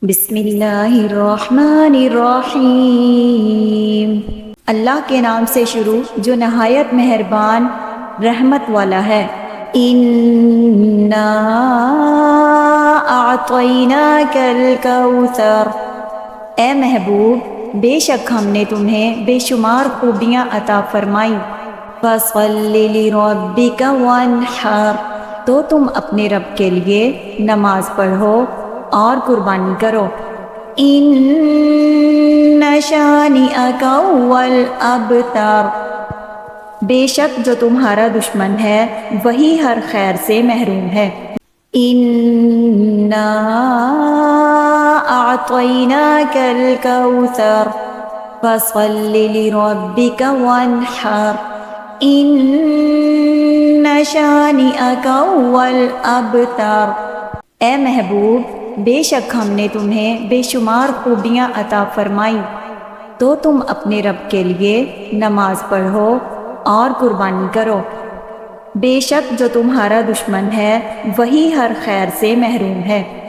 بسم اللہ الرحمن الرحیم، اللہ کے نام سے شروع جو نہایت مہربان رحمت والا ہے۔ اِنَّا أَعْطَيْنَاكَ الْكَوْثَرَ، اے محبوب بے شک ہم نے تمہیں بے شمار خوبیاں عطا فرمائی۔ فَصَلِّ لِرَبِّكَ وَانْحَرْ، تو تم اپنے رب کے لیے نماز پڑھو اور قربانی کرو۔ إِنَّ شَانِئَكَ هُوَ الْأَبْتَرُ، بے شک جو تمہارا دشمن ہے وہی ہر خیر سے محروم ہے۔ إِنَّا أَعْطَيْنَاكَ الْكَوْثَرَ فَصَلِّ لِرَبِّكَ وَانْحَرْ إِنَّ شَانِئَكَ هُوَ الْأَبْتَرُ، اے محبوب بے شک ہم نے تمہیں بے شمار خوبیاں عطا فرمائی، تو تم اپنے رب کے لیے نماز پڑھو اور قربانی کرو۔ بے شک جو تمہارا دشمن ہے وہی ہر خیر سے محروم ہے۔